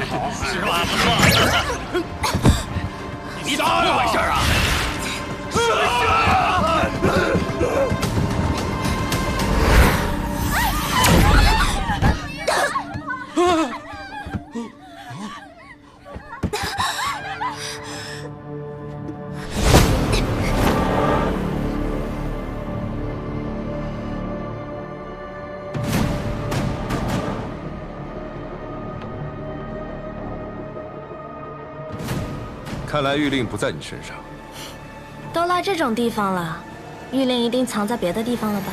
好，是吧？不错。你怎么回事啊？看来玉令不在你身上。都来这种地方了，玉令一定藏在别的地方了吧？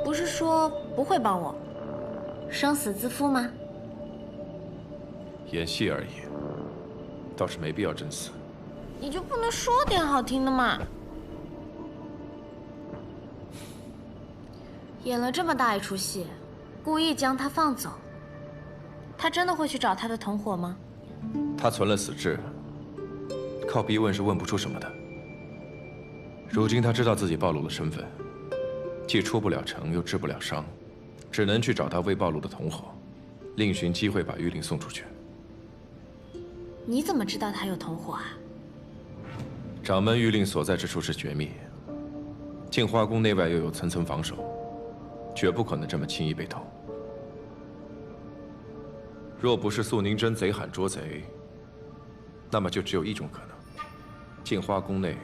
不是说不会帮我，生死自负吗？演戏而已，倒是没必要真死。你就不能说点好听的吗？演了这么大一出戏，故意将他放走，他真的会去找他的同伙吗？他存了死志，靠逼问是问不出什么的。如今他知道自己暴露了身份，既出不了城，又治不了伤，只能去找他未暴露的同伙，另寻机会把玉令送出去。你怎么知道他有同伙啊？掌门玉令所在之处是绝密，镜花宫内外又有层层防守，绝不可能这么轻易被偷。若不是素宁真贼喊捉贼，那么就只有一种可能：镜花宫内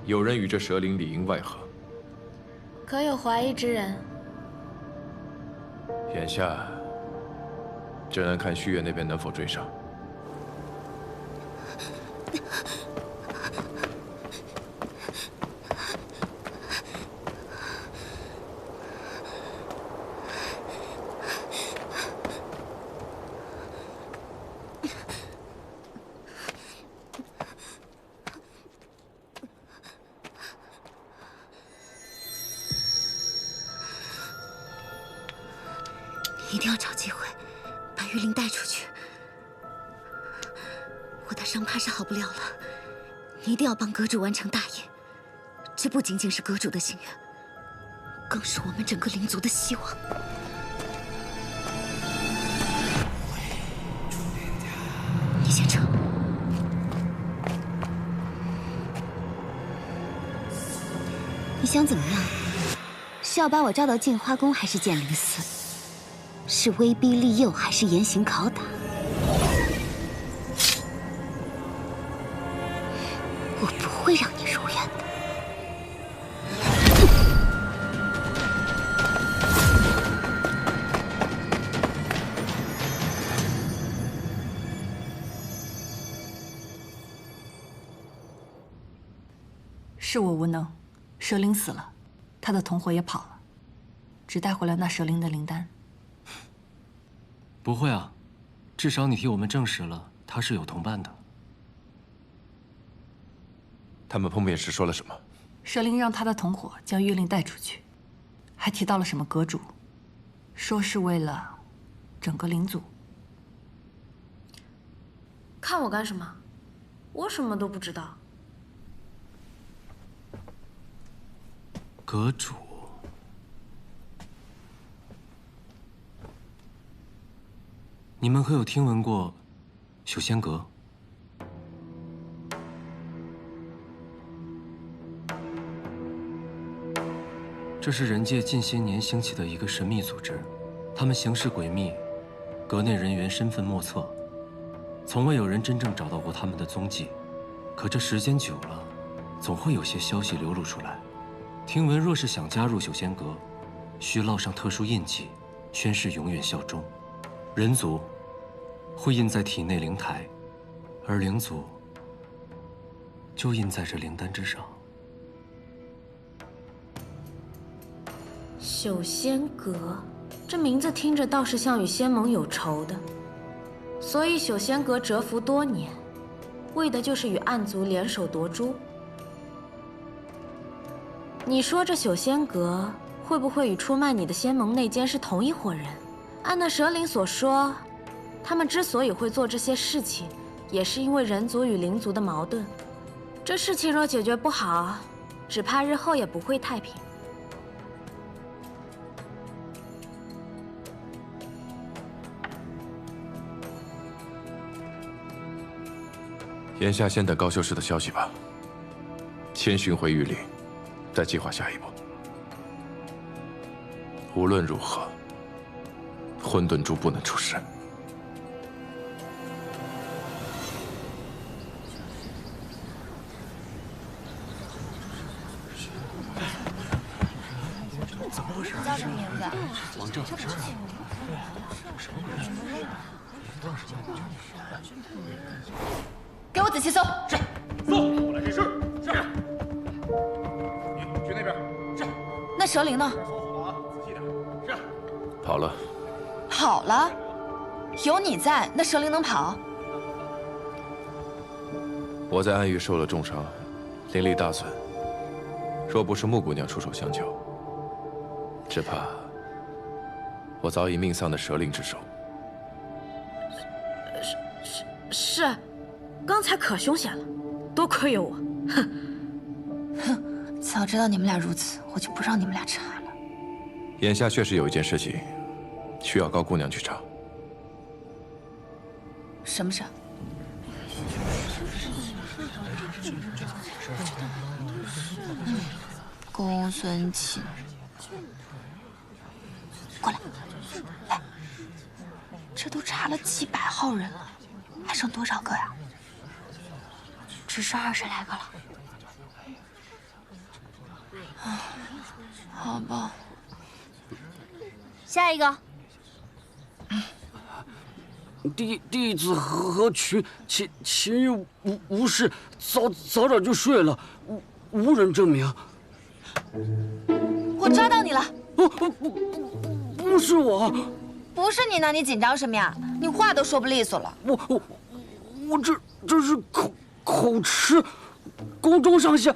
有人与这蛇灵里应外合。可有怀疑之人？眼下只能看虚月那边能否追上。一定要找机会把玉令带出去。我的伤怕是好不了了，你一定要帮阁主完成大业。这不仅仅是阁主的心愿，更是我们整个灵族的希望。你先撤。你想怎么样？是要把我召到镜花宫，还是剑灵寺？是威逼利诱，还是严刑拷打？我不会让你如愿的。是我无能，蛇灵死了，他的同伙也跑了，只带回了那蛇灵的灵丹。不会啊，至少你替我们证实了他是有同伴的。他们碰面时说了什么？蛇灵让他的同伙将玉令带出去，还提到了什么阁主，说是为了整个灵族。看我干什么？我什么都不知道。阁主，你们可有听闻过修仙阁？这是人界近些年兴起的一个神秘组织，他们行事诡秘，阁内人员身份莫测，从未有人真正找到过他们的踪迹。可这时间久了，总会有些消息流露出来。听闻，若是想加入修仙阁，需烙上特殊印记，宣誓永远效忠。人族会印在体内灵台，而灵族就印在这灵丹之上。修仙阁，这名字听着倒是像与仙盟有仇的，所以修仙阁蛰伏多年，为的就是与暗族联手夺珠。你说这修仙阁会不会与出卖你的仙盟内奸是同一伙人？按那蛇灵所说，他们之所以会做这些事情，也是因为人族与灵族的矛盾。这事情若解决不好，只怕日后也不会太平。眼下先等高修士的消息吧，先寻回玉灵，再计划下一步。无论如何，混沌珠不能出事。怎么回事？叫什么名字？王正。给我仔细搜。是。搜，我来这事。是。你去那边。是。那蛇灵呢？搜好了啊，仔细点。是。跑了。跑了？有你在，那蛇灵能跑？我在暗域受了重伤，灵力大损。若不是木姑娘出手相救，只怕我早已命丧在蛇灵之手。是，刚才可凶险了，多亏有我。哼，早知道你们俩如此，我就不让你们俩查了。眼下确实有一件事情，需要高姑娘去查。什么事？公孙寝，过来，来，这都查了几百号人了，还剩多少个呀？只剩20来个了。啊，好吧。下一个。弟子何群前日无事，早点就睡了，无人证明。我抓到你了！不是我，不是你呢？你紧张什么呀？你话都说不利索了。我这是口吃，宫中上下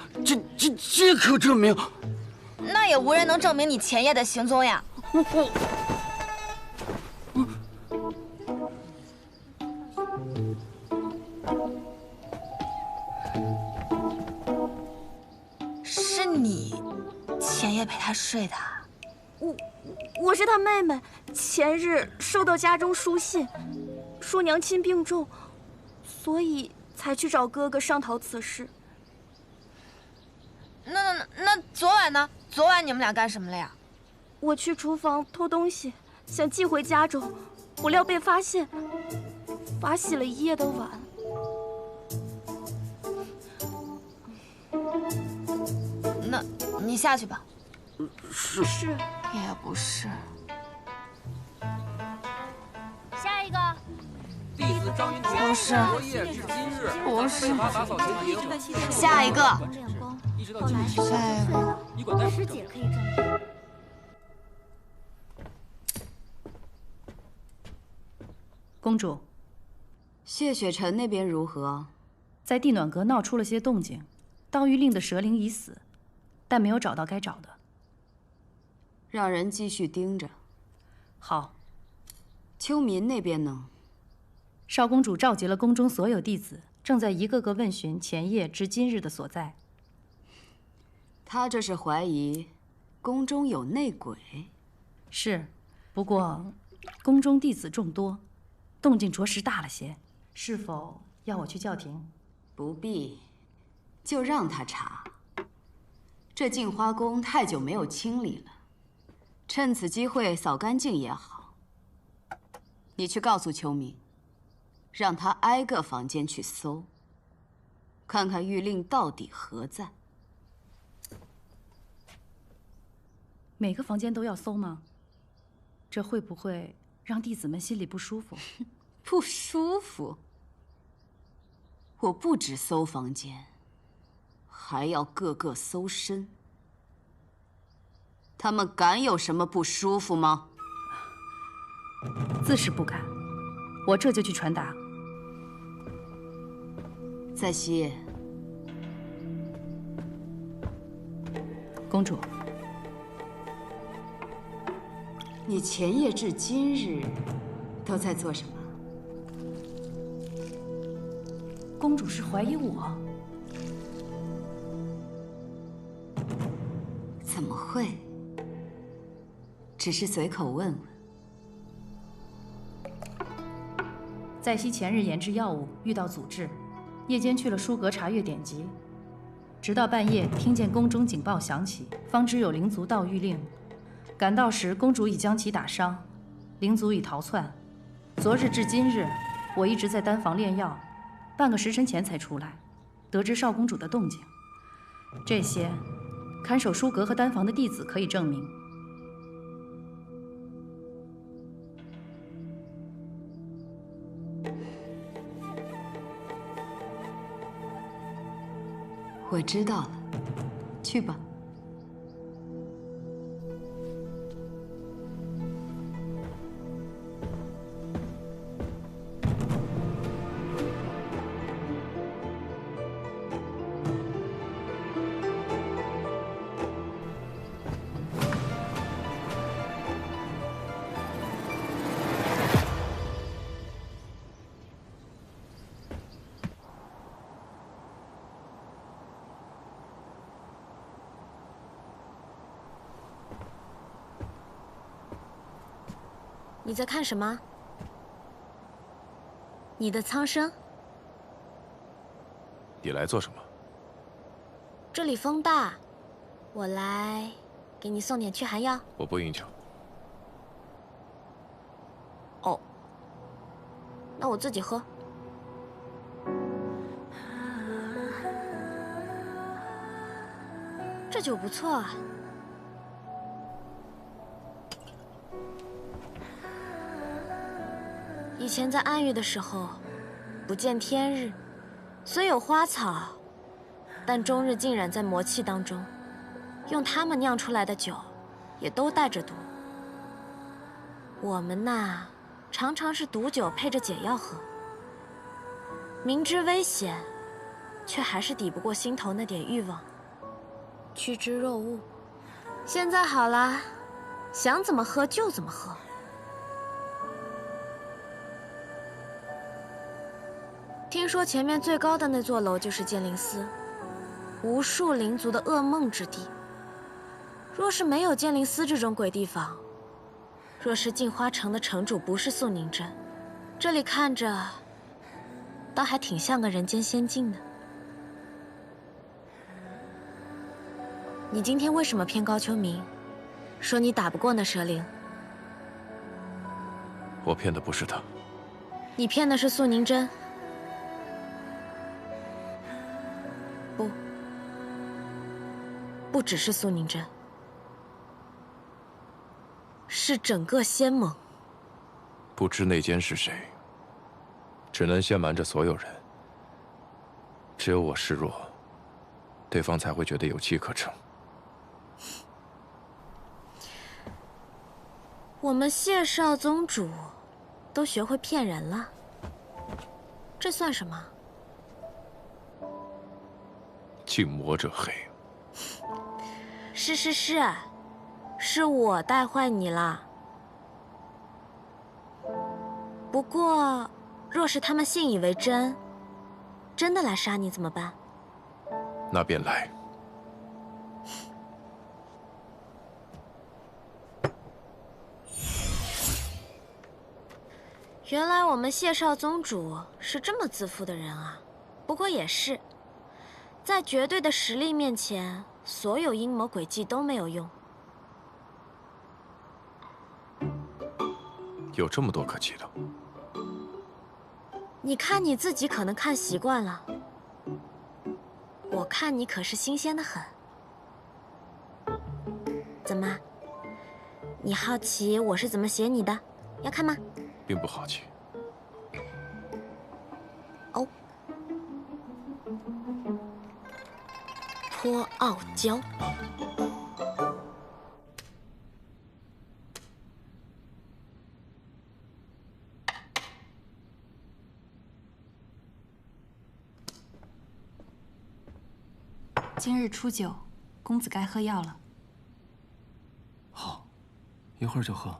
皆可证明。那也无人能证明你前夜的行踪呀。是你前夜陪他睡的？我是他妹妹，前日收到家中书信，说娘亲病重，所以才去找哥哥商讨此事。那昨晚呢？昨晚你们俩干什么了呀？我去厨房偷东西，想寄回家中，不料被发现，罚洗了一夜的碗。那你下去吧。是。也不是。下一个。弟子张云不是。昨夜至今日，不是。非法打扫前庭。下一个。一直到今日。下一个。你管带不？师姐可以证明。公主，谢雪晨那边如何？在地暖阁闹出了些动静，刀鱼令的蛇灵已死，但没有找到该找的。让人继续盯着。好。秋民那边呢？少公主召集了宫中所有弟子，正在一个个问询前夜至今日的所在。他这是怀疑宫中有内鬼。是，不过宫中弟子众多，动静着实大了些。是否要我去叫停？不必，就让他查。这镜花宫太久没有清理了，趁此机会扫干净也好。你去告诉秋明，让他挨个房间去搜，看看玉令到底何在。每个房间都要搜吗？这会不会让弟子们心里不舒服？不舒服？我不止搜房间，还要个个搜身。他们敢有什么不舒服吗？自是不敢，我这就去传达。在西，公主，你前夜至今日都在做什么？公主是怀疑我？怎么会？只是随口问问。在西前日研制药物遇到阻滞，夜间去了书阁查阅典籍，直到半夜听见宫中警报响起，方知有灵族盗玉令。赶到时，公主已将其打伤，灵族已逃窜。昨日至今日，我一直在丹房炼药，半个时辰前才出来，得知少公主的动静。这些，看守书阁和丹房的弟子可以证明。我知道了，去吧。你在看什么？你的苍生？你来做什么？这里风大，我来给你送点驱寒药。我不应求。哦，那我自己喝。这酒不错啊。以前在暗域的时候，不见天日，虽有花草，但终日浸染在魔气当中，用它们酿出来的酒，也都带着毒。我们呐，常常是毒酒配着解药喝，明知危险，却还是抵不过心头那点欲望，趋之若鹜。现在好啦，想怎么喝就怎么喝。听说前面最高的那座楼就是剑灵司，无数灵族的噩梦之地。若是没有剑灵司这种鬼地方，若是镜花城的城主不是素凝真，这里看着倒还挺像个人间仙境的。你今天为什么骗高秋明，说你打不过那蛇灵？我骗的不是他，你骗的是素凝真。不只是素凝真，是整个仙盟。不知内奸是谁，只能先瞒着所有人。只有我示弱，对方才会觉得有机可乘。我们谢少宗主都学会骗人了，这算什么？敬魔者黑。是我带坏你了。不过，若是他们信以为真，真的来杀你怎么办？那便来。原来我们谢少宗主是这么自负的人啊。不过也是，在绝对的实力面前，所有阴谋诡计都没有用。有这么多可记的？你看你自己可能看习惯了，我看你可是新鲜的很。怎么？你好奇我是怎么写你的？要看吗？并不好奇。哦，坡傲娇。今日初九，公子该喝药了。好，一会儿就喝。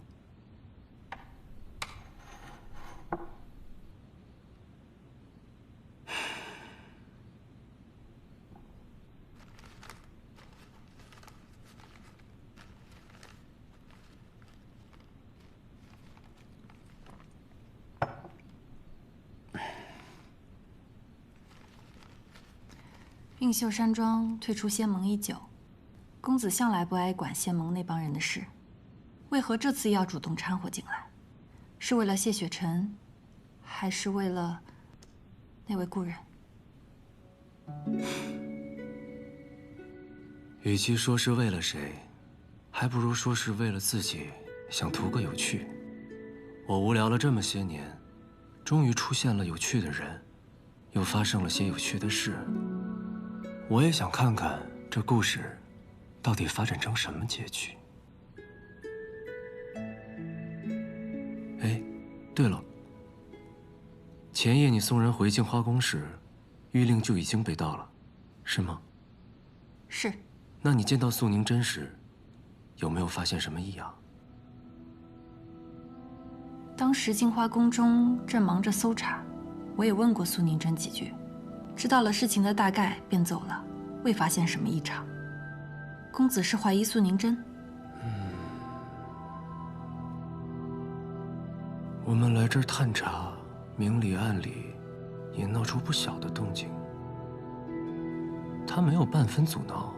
映秀山庄退出仙盟已久，公子向来不爱管仙盟那帮人的事，为何这次要主动掺和进来？是为了谢雪晨，还是为了那位故人？与其说是为了谁，还不如说是为了自己，想图个有趣。我无聊了这么些年，终于出现了有趣的人，又发生了些有趣的事。我也想看看这故事到底发展成什么结局。哎，对了，前夜你送人回镜花宫时，谕令就已经被盗了，是吗？是。那你见到素宁真时，有没有发现什么异样？当时镜花宫中正忙着搜查，我也问过苏宁真几句。知道了事情的大概，便走了，未发现什么异常。公子是怀疑苏宁真？我们来这儿探查，明里暗里也闹出不小的动静。他没有半分阻挠，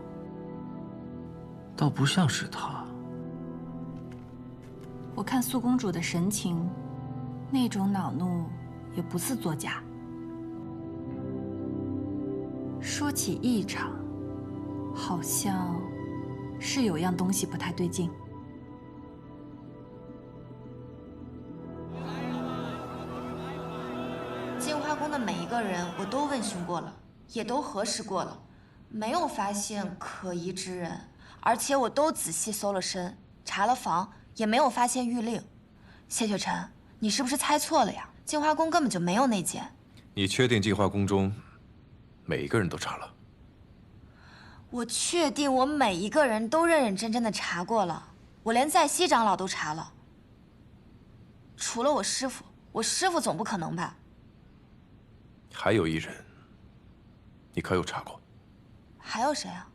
倒不像是他。我看苏公主的神情，那种恼怒也不似作假。说起异常，好像是有样东西不太对劲。镜花宫的每一个人我都问询过了，也都核实过了，没有发现可疑之人，而且我都仔细搜了身，查了房，也没有发现谕令。谢雪晨，你是不是猜错了呀？镜花宫根本就没有内奸。你确定镜花宫中每一个人都查了？我确定我每一个人都认认真真的查过了，我连在西长老都查了。除了我师父，我师父总不可能吧？还有一人，你可有查过？还有谁啊？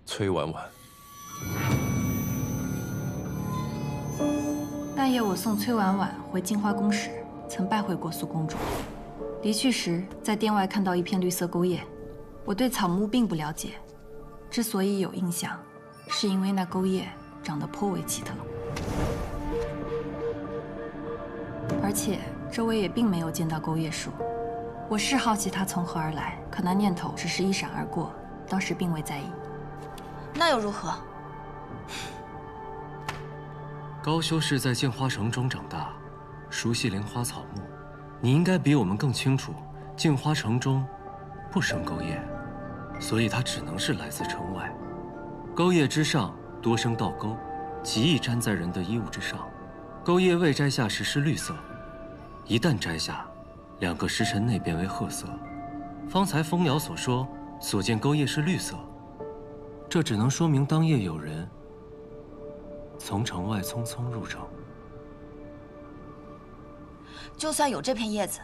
崔婉婉。那夜我送崔婉婉回镜花宫时，曾拜会过苏公主。离去时，在殿外看到一片绿色钩叶。我对草木并不了解，之所以有印象，是因为那钩叶长得颇为奇特，而且周围也并没有见到钩叶树。我是好奇它从何而来，可那念头只是一闪而过，当时并未在意。那又如何？高修是在镜花城中长大，熟悉灵花草木，你应该比我们更清楚，镜花城中不生钩叶，所以它只能是来自城外。钩叶之上多生倒钩，极易粘在人的衣物之上。钩叶未摘下时是绿色，一旦摘下，2个时辰内变为褐色。方才风瑶所说，所见钩叶是绿色，这只能说明当夜有人从城外匆匆入城。就算有这片叶子，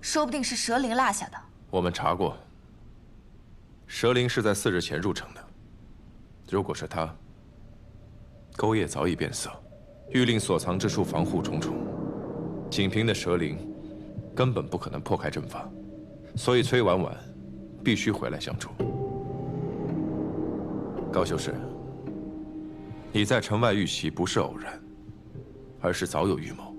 说不定是蛇灵落下的。我们查过，蛇灵是在4日前入城的。如果是他，钩叶早已变色，谕令所藏之处防护重重，仅凭的蛇灵根本不可能破开阵法，所以崔婉婉必须回来相助。高修士，你在城外遇袭不是偶然，而是早有预谋。